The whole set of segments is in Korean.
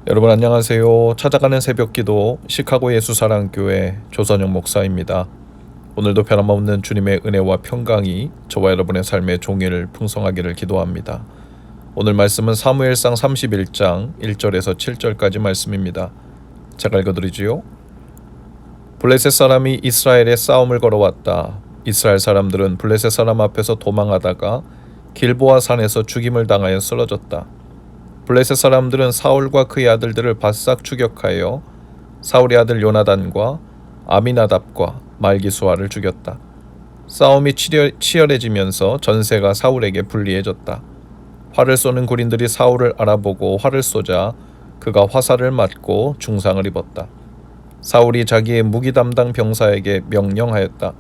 여러분 안녕하세요. 찾아가는 새벽기도 시카고 예수사랑교회 조선영 목사입니다. 오늘도 변함없는 주님의 은혜와 평강이 저와 여러분의 삶의 종일 풍성하기를 기도합니다. 오늘 말씀은 사무엘상 31장 1절에서 7절까지 말씀입니다. 제가 읽어드리지요. 블레셋 사람이 이스라엘에 싸움을 걸어왔다. 이스라엘 사람들은 블레셋 사람 앞에서 도망하다가 길보아 산에서 죽임을 당하여 쓰러졌다. 블레셋 사람들은 사울과 그의 아들들을 바싹 추격하여 사울의 아들 요나단과 아미나답과 말기수아를 죽였다. 싸움이 치열해지면서 전세가 사울에게 불리해졌다. 활을 쏘는 군인들이 사울을 알아보고 활을 쏘자 그가 화살을 맞고 중상을 입었다. 사울이 자기의 무기 담당 병사에게 명령하였다.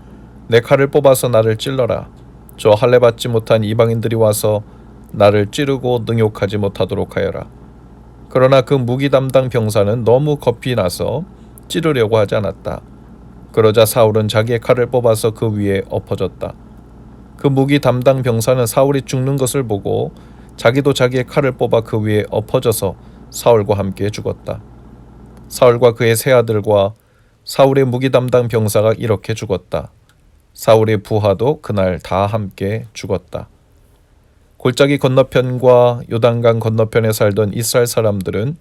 내 칼을 뽑아서 나를 찔러라. 저 할례 받지 못한 이방인들이 와서 나를 찌르고 능욕하지 못하도록 하여라. 그러나 그 무기 담당 병사는 너무 겁이 나서 찌르려고 하지 않았다. 그러자 사울은 자기의 칼을 뽑아서 그 위에 엎어졌다. 그 무기 담당 병사는 사울이 죽는 것을 보고 자기도 자기의 칼을 뽑아 그 위에 엎어져서 사울과 함께 죽었다. 사울과 그의 세 아들과 사울의 무기 담당 병사가 이렇게 죽었다. 사울의 부하도 그날 다 함께 죽었다. 골짜기 건너편과 요단강 건너편에 살던 이스라엘 사람들은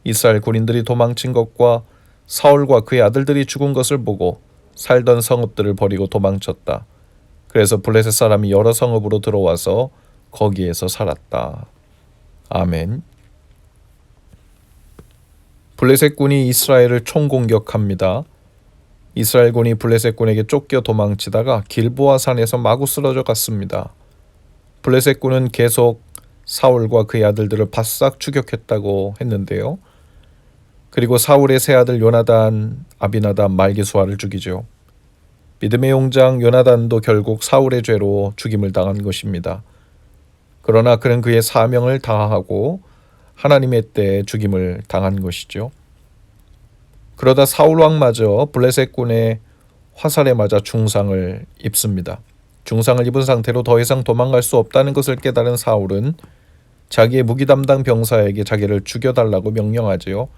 이스라엘 군인들이 도망친 것과 사울과 그의 아들들이 죽은 것을 보고 살던 성읍들을 버리고 도망쳤다. 그래서 블레셋 사람이 여러 성읍으로 들어와서 거기에서 살았다. 아멘. 블레셋 군이 이스라엘을 총공격합니다. 이스라엘 군이 블레셋 군에게 쫓겨 도망치다가 길보아 산에서 마구 쓰러져 갔습니다. 블레셋 군은 계속 사울과 그의 아들들을 바싹 추격했다고 했는데요. 그리고 사울의 세 아들 요나단, 아비나답, 말기수아를 죽이죠. 믿음의 용장 요나단도 결국 사울의 죄로 죽임을 당한 것입니다. 그러나 그는 그의 사명을 다하고 하나님의 때에 죽임을 당한 것이죠. 그러다 사울 왕마저 블레셋 군의 화살에 맞아 중상을 입습니다. 중상을 입은 상태로 더 이상 도망갈 수 없다는 것을 깨달은 사울은 자기의 무기 담당 병사에게 자기를 죽여달라고 명령하지요.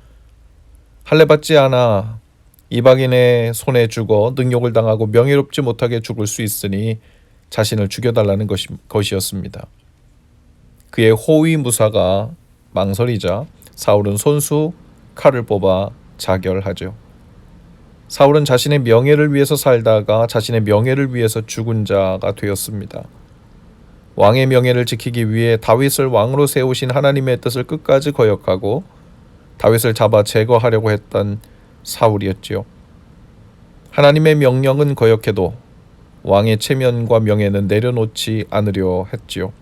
할례 받지 않아 이방인의 손에 죽어 능욕을 당하고 명예롭지 못하게 죽을 수 있으니 자신을 죽여달라는 것이었습니다. 그의 호위 무사가 망설이자 사울은 손수 칼을 뽑아 자결하죠. 사울은 자신의 명예를 위해서 살다가 자신의 명예를 위해서 죽은 자가 되었습니다. 왕의 명예를 지키기 위해 다윗을 왕으로 세우신 하나님의 뜻을 끝까지 거역하고 다윗을 잡아 제거하려고 했던 사울이었지요. 하나님의 명령은 거역해도 왕의 체면과 명예는 내려놓지 않으려 했지요.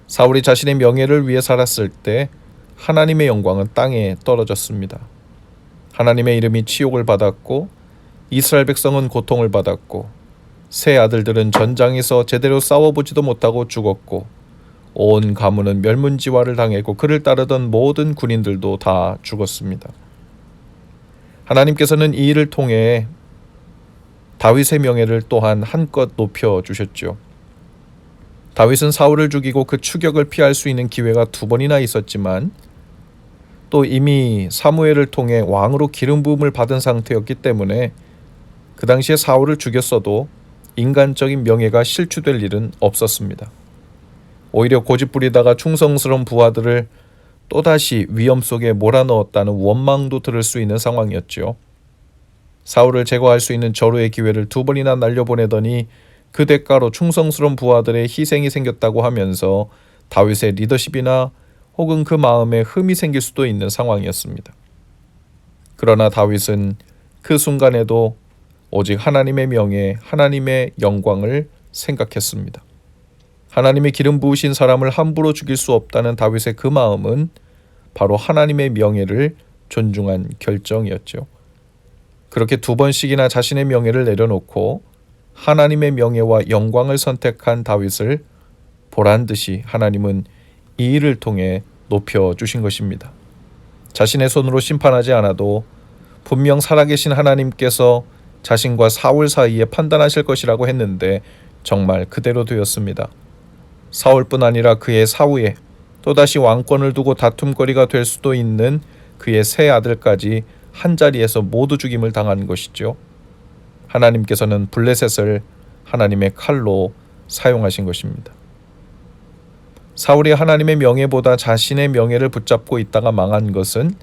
사울이 자신의 명예를 위해 살았을 때 하나님의 영광은 땅에 떨어졌습니다. 하나님의 이름이 치욕을 받았고 이스라엘 백성은 고통을 받았고 세 아들들은 전장에서 제대로 싸워보지도 못하고 죽었고 온 가문은 멸문지화를 당했고 그를 따르던 모든 군인들도 다 죽었습니다. 하나님께서는 이 일을 통해 다윗의 명예를 또한 한껏 높여주셨죠. 다윗은 사울을 죽이고 그 추격을 피할 수 있는 기회가 2번이나 있었지만 또 이미 사무엘을 통해 왕으로 기름 부음을 받은 상태였기 때문에 그 당시에 사울을 죽였어도 인간적인 명예가 실추될 일은 없었습니다. 오히려 고집부리다가 충성스러운 부하들을 또다시 위험 속에 몰아넣었다는 원망도 들을 수 있는 상황이었죠. 사울을 제거할 수 있는 절호의 기회를 2번이나 날려보내더니 그 대가로 충성스러운 부하들의 희생이 생겼다고 하면서 다윗의 리더십이나 혹은 그 마음에 흠이 생길 수도 있는 상황이었습니다. 그러나 다윗은 그 순간에도 오직 하나님의 명예, 하나님의 영광을 생각했습니다. 하나님의 기름 부으신 사람을 함부로 죽일 수 없다는 다윗의 그 마음은 바로 하나님의 명예를 존중한 결정이었죠. 그렇게 2번씩이나 자신의 명예를 내려놓고 하나님의 명예와 영광을 선택한 다윗을 보란듯이 하나님은 이 일을 통해 높여주신 것입니다. 자신의 손으로 심판하지 않아도 분명 살아계신 하나님께서 자신과 사울 사이에 판단하실 것이라고 했는데 정말 그대로 되었습니다. 사울뿐 아니라 그의 사후에 또다시 왕권을 두고 다툼거리가 될 수도 있는 그의 세 아들까지 한자리에서 모두 죽임을 당한 것이죠. 하나님께서는 블레셋을 하나님의 칼로 사용하신 것입니다. 사울이 하나님의 명예보다 자신의 명예를 붙잡고 있다가 망한 것은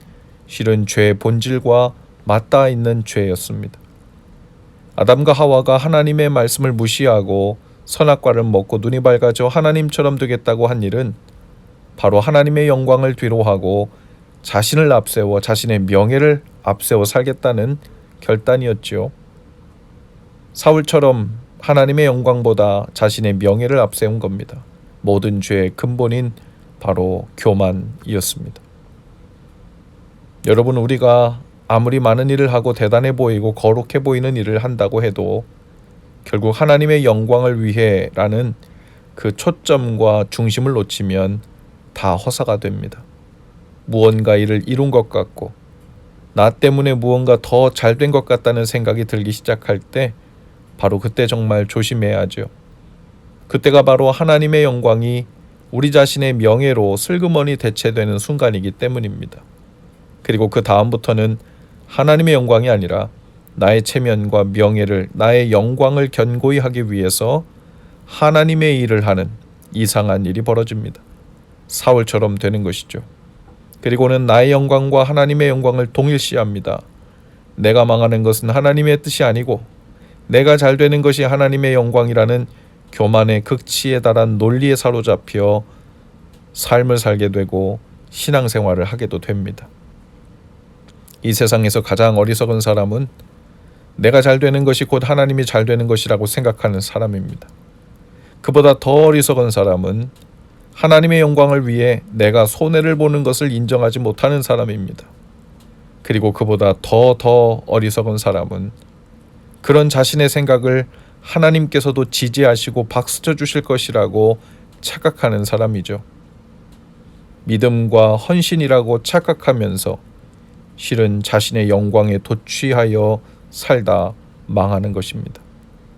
실은 죄의 본질과 맞닿아 있는 죄였습니다. 아담과 하와가 하나님의 말씀을 무시하고 선악과를 먹고 눈이 밝아져 하나님처럼 되겠다고 한 일은 바로 하나님의 영광을 뒤로하고 자신을 앞세워 자신의 명예를 앞세워 살겠다는 결단이었지요. 사울처럼 하나님의 영광보다 자신의 명예를 앞세운 겁니다. 모든 죄의 근본인 바로 교만이었습니다. 여러분, 우리가 아무리 많은 일을 하고 대단해 보이고 거룩해 보이는 일을 한다고 해도 결국 하나님의 영광을 위해라는 그 초점과 중심을 놓치면 다 허사가 됩니다. 무언가 일을 이룬 것 같고 나 때문에 무언가 더 잘된 것 같다는 생각이 들기 시작할 때 바로 그때 정말 조심해야 하죠. 그때가 바로 하나님의 영광이 우리 자신의 명예로 슬그머니 대체되는 순간이기 때문입니다. 그리고 그 다음부터는 하나님의 영광이 아니라 나의 체면과 명예를, 나의 영광을 견고히 하기 위해서 하나님의 일을 하는 이상한 일이 벌어집니다. 사울처럼 되는 것이죠. 그리고는 나의 영광과 하나님의 영광을 동일시합니다. 내가 망하는 것은 하나님의 뜻이 아니고 내가 잘 되는 것이 하나님의 영광이라는 교만의 극치에 달한 논리에 사로잡혀 삶을 살게 되고 신앙생활을 하게도 됩니다. 이 세상에서 가장 어리석은 사람은 내가 잘 되는 것이 곧 하나님이 잘 되는 것이라고 생각하는 사람입니다. 그보다 더 어리석은 사람은 하나님의 영광을 위해 내가 손해를 보는 것을 인정하지 못하는 사람입니다. 그리고 그보다 더 어리석은 사람은 그런 자신의 생각을 하나님께서도 지지하시고 박수쳐 주실 것이라고 착각하는 사람이죠. 믿음과 헌신이라고 착각하면서 실은 자신의 영광에 도취하여 살다 망하는 것입니다.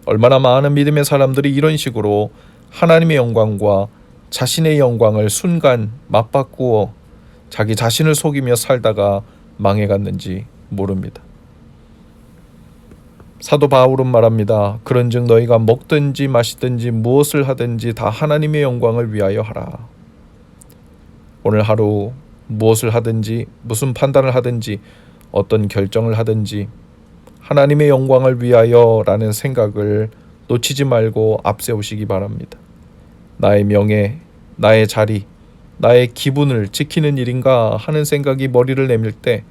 얼마나 많은 믿음의 사람들이 이런 식으로 하나님의 영광과 자신의 영광을 순간 맞바꾸어 자기 자신을 속이며 살다가 망해갔는지 모릅니다. 사도 바울은 말합니다. 그런즉 너희가 먹든지 마시든지 무엇을 하든지 다 하나님의 영광을 위하여 하라. 오늘 하루 무엇을 하든지 무슨 판단을 하든지 어떤 결정을 하든지 하나님의 영광을 위하여 라는 생각을 놓치지 말고 앞세우시기 바랍니다. 나의 명예, 나의 자리, 나의 기분을 지키는 일인가 하는 생각이 머리를 내밀 때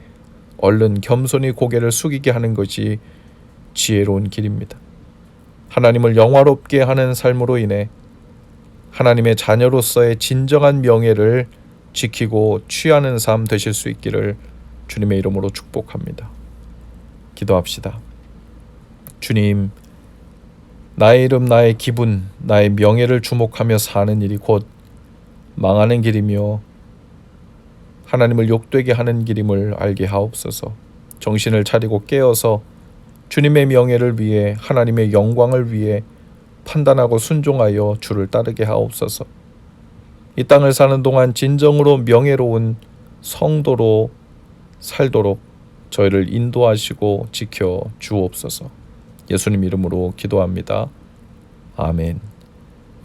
얼른 겸손히 고개를 숙이게 하는 것이 지혜로운 길입니다. 하나님을 영화롭게 하는 삶으로 인해 하나님의 자녀로서의 진정한 명예를 지키고 취하는 삶 되실 수 있기를 주님의 이름으로 축복합니다. 기도합시다. 주님, 나의 이름, 나의 기분, 나의 명예를 주목하며 사는 일이 곧 망하는 길이며 하나님을 욕되게 하는 길임을 알게 하옵소서. 정신을 차리고 깨어서 주님의 명예를 위해, 하나님의 영광을 위해 판단하고 순종하여 주를 따르게 하옵소서. 이 땅을 사는 동안 진정으로 명예로운 성도로 살도록 저희를 인도하시고 지켜 주옵소서. 예수님 이름으로 기도합니다. 아멘.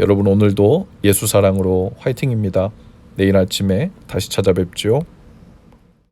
여러분, 오늘도 예수 사랑으로 화이팅입니다. 내일 아침에 다시 찾아뵙죠.